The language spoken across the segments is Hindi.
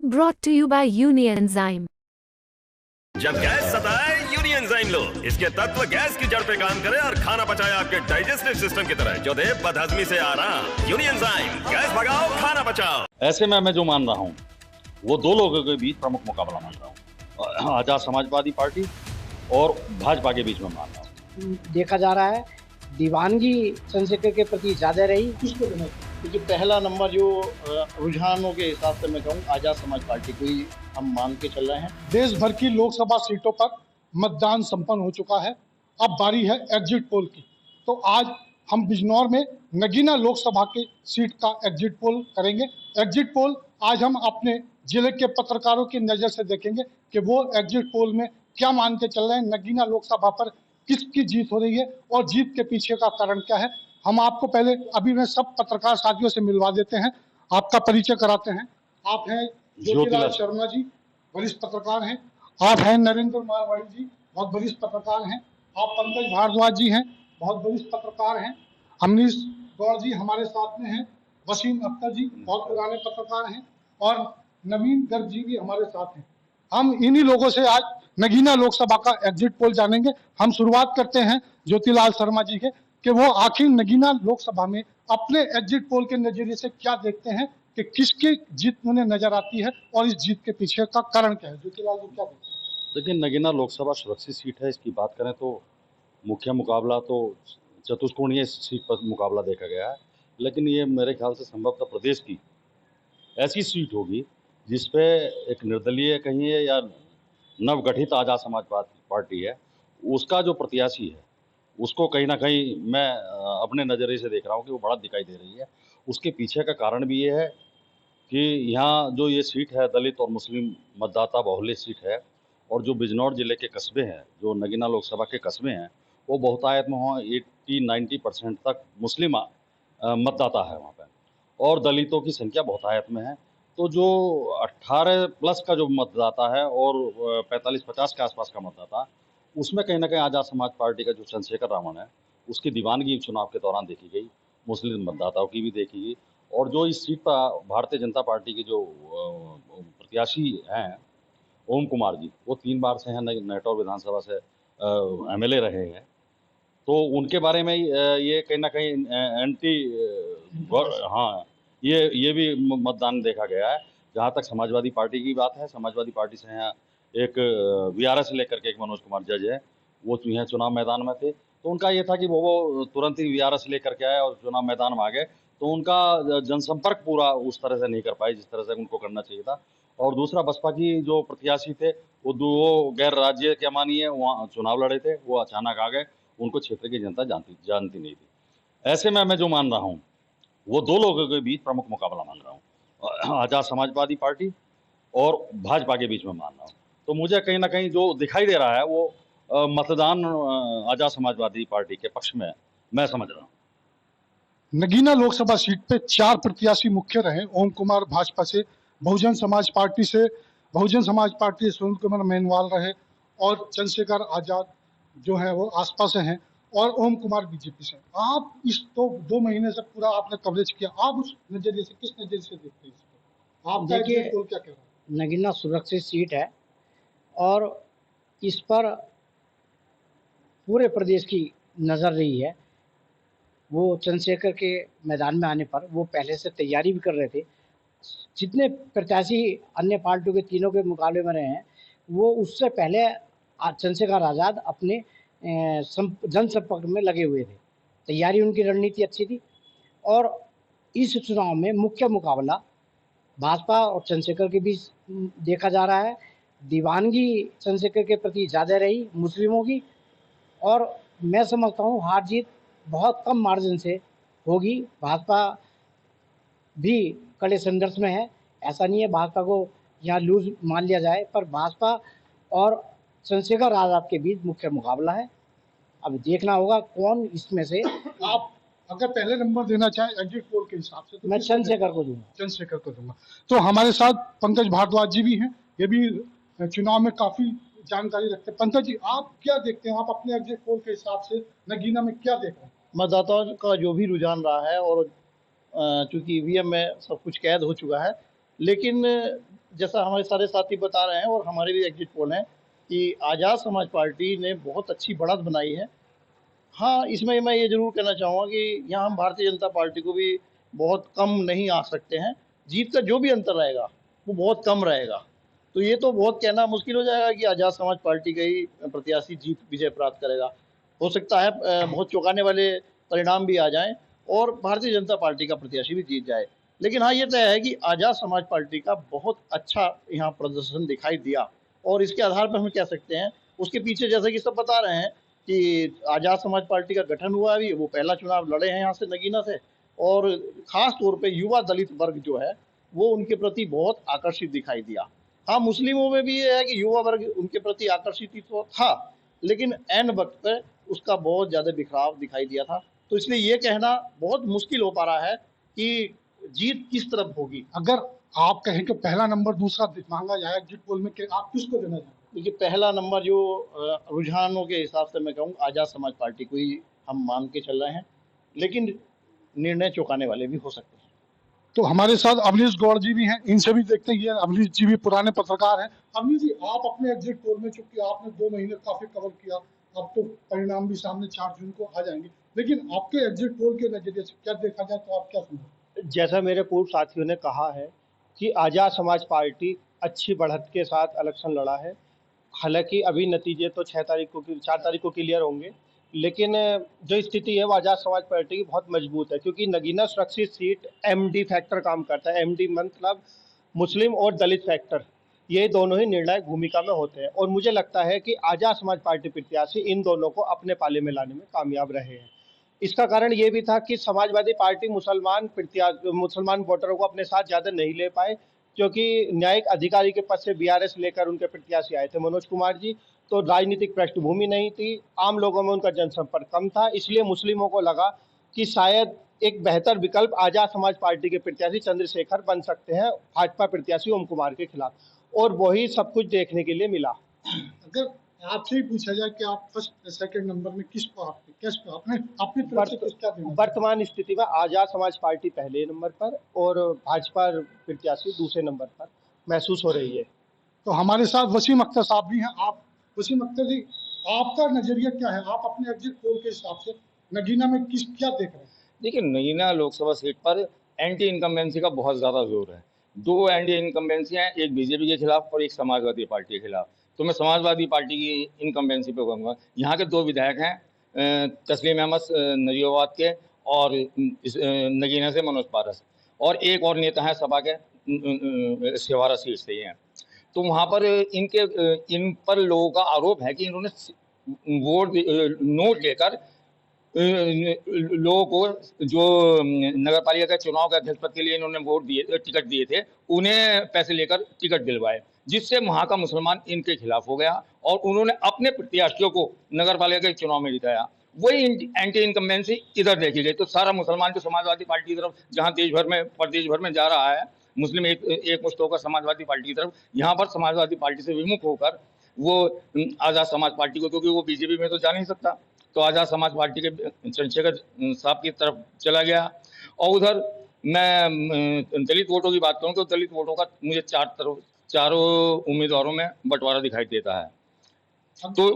Brought to you by Union Enzyme. जब गैस सताए यूनियन एंजाइम लो। इसके तत्व गैस की जड़ पे काम करे और खाना पचाए आपके डाइजेस्टिव सिस्टम की तरह, जो दे बदहजमी से आराम। यूनियन एंजाइम, गैस भगाओ, खाना पचाओ। ऐसे में मैं जो मान रहा हूँ वो दो लोगों के बीच प्रमुख मुकाबला मान रहा हूँ, आजाद समाजवादी पार्टी और भाजपा के बीच में मान रहा हूँ। देखा जा रहा है दीवानगी चंद्रशेखर के प्रति ज्यादा रही। किसको देना? क्योंकि पहला नंबर जो रुझानों के हिसाब से मैं कहूँ आजाद समाज पार्टी को ही हम मान के चल रहे हैं। देश भर की लोकसभा सीटों पर मतदान संपन्न हो चुका है। अब बारी है एग्जिट पोल की। तो आज हम बिजनौर में नगीना लोकसभा की सीट का एग्जिट पोल करेंगे। एग्जिट पोल आज हम अपने जिले के पत्रकारों की नजर से देखेंगे कि वो एग्जिट पोल में क्या मान के चल रहे हैं, नगीना लोकसभा पर किसकी जीत हो रही है और जीत के पीछे का कारण क्या है। हम आपको पहले अभी मैं सब पत्रकार साथियों से मिलवा देते हैं, आपका परिचय कराते हैं। आप हैं ज्योतिलाल शर्मा जी, वरिष्ठ पत्रकार हैं। आप हैं नरेंद्र मारवाड़ी जी, बहुत वरिष्ठ पत्रकार हैं। आप पंकज भारद्वाज जी हैं, बहुत वरिष्ठ पत्रकार हैं। अमनीश गौड़ जी हमारे साथ में हैं। वसीम अख्तर जी बहुत पुराने पत्रकार हैं और नवीन गर्ग जी भी हमारे साथ हैं। हम इन्हीं लोगों से आज नगीना लोकसभा का एग्जिट पोल जानेंगे। हम शुरुआत करते हैं ज्योतिलाल शर्मा जी के कि वो आखिर नगीना लोकसभा में अपने एग्जिट पोल के नजरिए से क्या देखते हैं कि किसकी जीत उन्हें नजर आती है और इस जीत के पीछे का कारण क्या है। ज्योतिलाल जी क्या देखते हैं? लेकिन नगीना लोकसभा सुरक्षित सीट है। इसकी बात करें तो मुख्य मुकाबला तो चतुष्कोणीय सीट पर मुकाबला देखा गया है, लेकिन ये मेरे ख्याल से संभवतः प्रदेश की ऐसी सीट होगी जिसपे एक निर्दलीय कहिए या नवगठित आजाद समाजवादी पार्टी है, उसका जो प्रत्याशी है उसको कहीं ना कहीं मैं अपने नज़रिए से देख रहा हूँ कि वो बढ़त दिखाई दे रही है। उसके पीछे का कारण भी ये है कि यहाँ जो ये सीट है दलित और मुस्लिम मतदाता बहुल्य सीट है, और जो बिजनौर जिले के कस्बे हैं, जो नगीना लोकसभा के कस्बे हैं, वो बहुतायत में हो 80-90% तक मुस्लिम मतदाता है वहाँ पर, और दलितों की संख्या बहुतायत में है। तो जो 18 प्लस का जो मतदाता है और 45-50 के आसपास का मतदाता, उसमें कहीं ना कहीं आजाद समाज पार्टी का जो चंद्रशेखर रावण है उसकी दीवानगी चुनाव के दौरान देखी गई, मुस्लिम मतदाताओं की भी देखी गई। और जो इस सीट पर भारतीय जनता पार्टी के जो प्रत्याशी हैं ओम कुमार जी, वो 3 बार से हैं नेटौर विधानसभा से MLA रहे हैं, तो उनके बारे में ये कहीं ना कहीं एंटी हाँ ये भी मतदान देखा गया है। जहाँ तक समाजवादी पार्टी की बात है, समाजवादी पार्टी से यहाँ एक VRS लेकर के एक मनोज कुमार जज है, वो यहाँ चुनाव मैदान में थे, तो उनका ये था कि वो तुरंत ही VRS लेकर के आए और चुनाव मैदान में आ गए, तो उनका जनसंपर्क पूरा उस तरह से नहीं कर पाए जिस तरह से उनको करना चाहिए था। और दूसरा, बसपा की जो प्रत्याशी थे वो गैर राज्य क्या मानिए वहाँ चुनाव लड़े थे, वो अचानक आ गए, उनको क्षेत्र की जनता जानती नहीं थी। ऐसे में मैं जो मान रहा हूँ वो दो लोगों के बीच प्रमुख मुकाबला मान रहा हूँ, आजाद समाजवादी पार्टी और भाजपा के बीच में मान रहा हूँ। तो मुझे कहीं ना कहीं जो दिखाई दे रहा है वो मतदान आजाद समाजवादी पार्टी के पक्ष में मैं समझ रहा हूँ। नगीना लोकसभा सीट पे 4 प्रत्याशी मुख्य रहे। ओम कुमार भाजपा से, बहुजन समाज पार्टी से सुनील कुमार मेनवाल रहे और चंद्रशेखर आजाद जो है वो आसपा से हैं और ओम कुमार बीजेपी से। आप इस 2 महीने से पूरा आपने कवरेज किया, आप उस नजरिए से किस नजरिए से देखते हैं इसको? आप देखिए, क्या कह रहे हैं? नगीना सुरक्षित सीट है और इस पर पूरे प्रदेश की नजर रही है। वो चंद्रशेखर के मैदान में आने पर वो पहले से तैयारी भी कर रहे थे। जितने प्रत्याशी अन्य पार्टियों के तीनों के मुकाबले में रहे हैं, वो उससे पहले चंद्रशेखर आज़ाद अपने जनसंपर्क में लगे हुए थे। तैयारी उनकी रणनीति अच्छी थी और इस चुनाव में मुख्य मुकाबला भाजपा और चंद्रशेखर के बीच देखा जा रहा है। दीवानगी चंद्रशेखर के प्रति ज़्यादा रही मुस्लिमों की, और मैं समझता हूँ हार जीत बहुत कम मार्जिन से होगी। भाजपा भी कड़े संघर्ष में है, ऐसा नहीं है भाजपा को यहाँ लूज मान लिया जाए, पर भाजपा और चंद्रशेखर आज़ाद के बीच मुख्य मुकाबला है। अब देखना होगा कौन इसमें से। आप अगर पहले नंबर देना चाहें एग्जिट पोल के हिसाब से तो मैं चंद्रशेखर को दूंगा। तो हमारे साथ पंकज भारद्वाज जी भी हैं, ये भी चुनाव में काफी जानकारी रखते हैं। पंकज जी, आप क्या देखते हैं? आप अपने एग्जिट पोल के हिसाब से नगीना में क्या देख रहे हैं? मतदाताओं का जो भी रुझान रहा है, और चूंकि EVM में सब कुछ कैद हो चुका है, लेकिन जैसा हमारे सारे साथी बता रहे हैं और हमारे भी एग्जिट पोल हैं कि आज़ाद समाज पार्टी ने बहुत अच्छी बढ़त बनाई है। हाँ, इसमें मैं ये ज़रूर कहना चाहूँगा कि यहाँ हम भारतीय जनता पार्टी को भी बहुत कम नहीं आँक सकते हैं। जीत का जो भी अंतर रहेगा, वो बहुत कम रहेगा। तो ये तो बहुत कहना मुश्किल हो जाएगा कि आज़ाद समाज पार्टी का ही प्रत्याशी जीत विजय प्राप्त करेगा। हो सकता है बहुत चौंकाने वाले परिणाम भी आ जाएँ और भारतीय जनता पार्टी का प्रत्याशी भी जीत जाए। लेकिन हाँ, ये तय है कि आज़ाद समाज पार्टी का बहुत अच्छा यहाँ प्रदर्शन दिखाई दिया और इसके आधार पर हम कह सकते हैं, उसके पीछे जैसे कि सब बता रहे हैं कि आज़ाद समाज पार्टी का गठन हुआ अभी, वो पहला चुनाव लड़े हैं यहाँ से नगीना से और ख़ास तौर पे युवा दलित वर्ग जो है, वो उनके प्रति बहुत आकर्षित दिखाई दिया। हाँ, मुस्लिमों में भी ये है कि युवा वर्ग उनके प्रति आकर्षित ही तो था, लेकिन ऐन वक़्त पे उसका बहुत ज़्यादा बिखराव दिखाई दिया था। तो इसलिए ये कहना बहुत मुश्किल हो पा रहा है कि जीत किस तरफ होगी। अगर आप कहें कि पहला नंबर दूसरा मांगा जाए एग्जिट पोल में, कि आप किसको देना चाहेंगे? देखिए, पहला नंबर जो रुझानों के हिसाब से मैं कहूँ आज़ाद समाज पार्टी को ही हम मान के चल रहे हैं, लेकिन निर्णय चौंकाने वाले भी हो सकते हैं। तो हमारे साथ अवनीश गौड़ जी भी हैं, इनसे भी देखते हैं। ये अवनीश जी भी पुराने पत्रकार हैं। अवनीश जी, आप अपने एग्जिट पोल में, चूंकि आपने 2 महीने काफी कवर किया, अब तो परिणाम भी सामने 4 जून को आ जाएंगे, लेकिन आपके एग्जिट पोल के नजरिए से क्या देखा जाए तो आप क्या समझते? जैसा मेरे पूर्व साथियों ने कहा है कि आज़ाद समाज पार्टी अच्छी बढ़त के साथ इलेक्शन लड़ा है। हालांकि अभी नतीजे तो 4 तारीख को क्लियर होंगे, लेकिन जो स्थिति है वो आज़ाद समाज पार्टी की बहुत मजबूत है, क्योंकि नगीना सुरक्षित सीट एमडी फैक्टर काम करता है। एमडी मतलब मुस्लिम और दलित फैक्टर, ये दोनों ही निर्णायक भूमिका में होते हैं और मुझे लगता है कि आज़ाद समाज पार्टी प्रत्याशी इन दोनों को अपने पाले में लाने में कामयाब रहे हैं। इसका कारण ये भी था कि समाजवादी पार्टी मुसलमान वोटरों को अपने साथ ज़्यादा नहीं ले पाए, क्योंकि न्यायिक अधिकारी के पद से बीआरएस लेकर उनके प्रत्याशी आए थे मनोज कुमार जी, तो राजनीतिक पृष्ठभूमि नहीं थी, आम लोगों में उनका जनसंपर्क कम था। इसलिए मुस्लिमों को लगा कि शायद एक बेहतर विकल्प आज़ाद समाज पार्टी के प्रत्याशी चंद्रशेखर बन सकते हैं भाजपा प्रत्याशी ओम कुमार के खिलाफ, और वही सब कुछ देखने के लिए मिला। अगर आपसे ही पूछा जाए कि आप फर्स्ट सेकंड नंबर में किसको आपने अपनी तरफ से किसका देना? वर्तमान स्थिति में आज़ाद समाज पार्टी पहले नंबर पर और भाजपा प्रत्याशी दूसरे नंबर पर महसूस हो रही है। तो हमारे साथ वसीम अख्तर साहब भी हैं। आप वसीम अख्तर जी, आपका नजरिया क्या है? आप अपने एग्जिट पोल के हिसाब से नगीना में क्या देख रहे हैं? देखिए, नगीना लोकसभा सीट पर एंटी इनकम्बेंसी का बहुत ज़्यादा जोर है। 2 एंटी इनकम्बेंसी हैं, एक बीजेपी के खिलाफ और एक समाजवादी पार्टी के खिलाफ। तो मैं समाजवादी पार्टी की इनकम्बेंसी पे कहूँगा। यहाँ के 2 विधायक हैं, तस्लीम अहमद नजीबाबाद के और नगीना से मनोज पारस, और एक और नेता है सपा के सिवारा सीट से ही हैं। तो वहाँ पर इन पर लोगों का आरोप है कि इन्होंने नोट लेकर लोगों को जो नगर पालिका के चुनाव के अध्यक्ष पद के लिए इन्होंने टिकट दिए थे, उन्हें पैसे लेकर टिकट दिलवाए, जिससे वहाँ का मुसलमान इनके खिलाफ हो गया और उन्होंने अपने प्रत्याशियों को नगर पालिका के चुनाव में जिताया। वही एंटी इनकम्बेंसी इधर देखी गई। तो सारा मुसलमान जो समाजवादी पार्टी की तरफ जहाँ प्रदेश भर में जा रहा है, मुस्लिम एक मुश्त होकर समाजवादी पार्टी की तरफ, यहाँ पर समाजवादी पार्टी से विमुख होकर वो आज़ाद समाज पार्टी को, क्योंकि वो बीजेपी में तो जा नहीं सकता, तो आज़ाद समाज पार्टी के चंद्रशेखर साहब की तरफ चला गया। और उधर मैं दलित वोटों की बात करूँ तो दलित वोटों का मुझे चारों उम्मीदवारों में बंटवारा दिखाई देता है। तो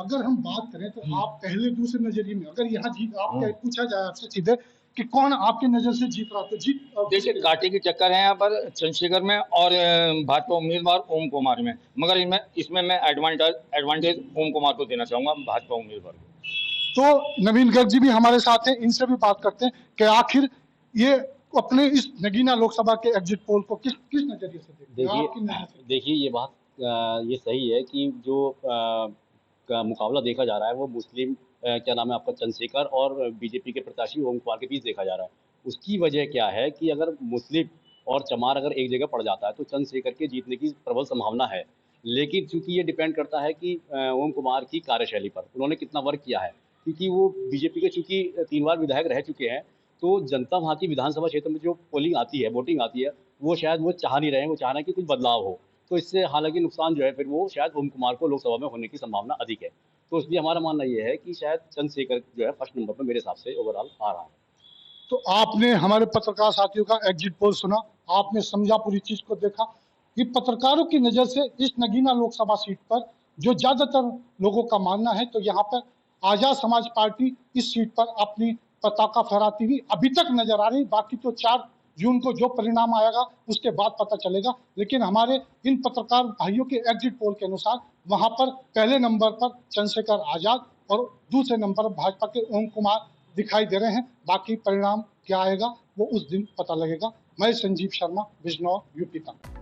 अगर हम बात करें तो आप पहले दूसरे नजरिए में, अगर यहाँ जीत आप पूछा जाए आपसे सीधे कि कौन आपकी नजर से जीत रहा, तो देखिए, कांटे की चक्कर है यहाँ पर चंद्रशेखर में और भाजपा उम्मीदवार ओम कुमार में, मगर इसमें मैं एडवांटेज ओम कुमार को देना चाहूँगा, भाजपा उम्मीदवार को। तो नवीन गर्ग जी भी हमारे साथ हैं, इनसे भी बात करते हैं कि आखिर ये अपने इस नगीना लोकसभा के एग्जिट पोल को किस नजरिए से देखते हैं? देखिए, ये बात ये सही है कि जो का मुकाबला देखा जा रहा है वो मुस्लिम क्या नाम है आपका चंद्रशेखर और बीजेपी के प्रत्याशी ओम कुमार के बीच देखा जा रहा है। उसकी वजह क्या है कि अगर मुस्लिम और चमार अगर एक जगह पड़ जाता है तो चंद्रशेखर के जीतने की प्रबल संभावना है, लेकिन चूंकि ये डिपेंड करता है कि ओम कुमार की कार्यशैली पर, उन्होंने कितना वर्क किया है, क्योंकि वो बीजेपी के चूंकि 3 बार विधायक रह चुके हैं, तो जनता वहाँ की विधानसभा क्षेत्र में जो पोलिंग आती है, वोटिंग आती है, वो शायद वो चाह नहीं रहे हैं, वो चाह रहे हैं कि कुछ बदलाव हो। तो इससे हालांकि नुकसान जो है फिर वो शायद ओम कुमार को लोकसभा में होने की संभावना अधिक है। तो इसलिए हमारा मानना ये है कि शायद चंद्रशेखर जो है फर्स्ट नंबर पर मेरे हिसाब से ओवरऑल आ रहा है। तो आपने हमारे पत्रकार साथियों का एग्जिट पोल सुना, आपने समझा पूरी चीज को, देखा कि पत्रकारों की नजर से इस नगीना लोकसभा सीट पर जो ज्यादातर लोगों का मानना है, तो यहाँ पर आजाद समाज पार्टी इस सीट पर अपनी पताका फहराती हुई अभी तक नजर आ रही। बाकी तो 4 जून को जो परिणाम आएगा उसके बाद पता चलेगा। लेकिन हमारे इन पत्रकार भाइयों के एग्जिट पोल के अनुसार वहां पर पहले नंबर पर चंद्रशेखर आजाद और दूसरे नंबर पर भाजपा के ओम कुमार दिखाई दे रहे हैं। बाकी परिणाम क्या आएगा वो उस दिन पता लगेगा। मैं संजीव शर्मा, बिजनौर, यूपी तक।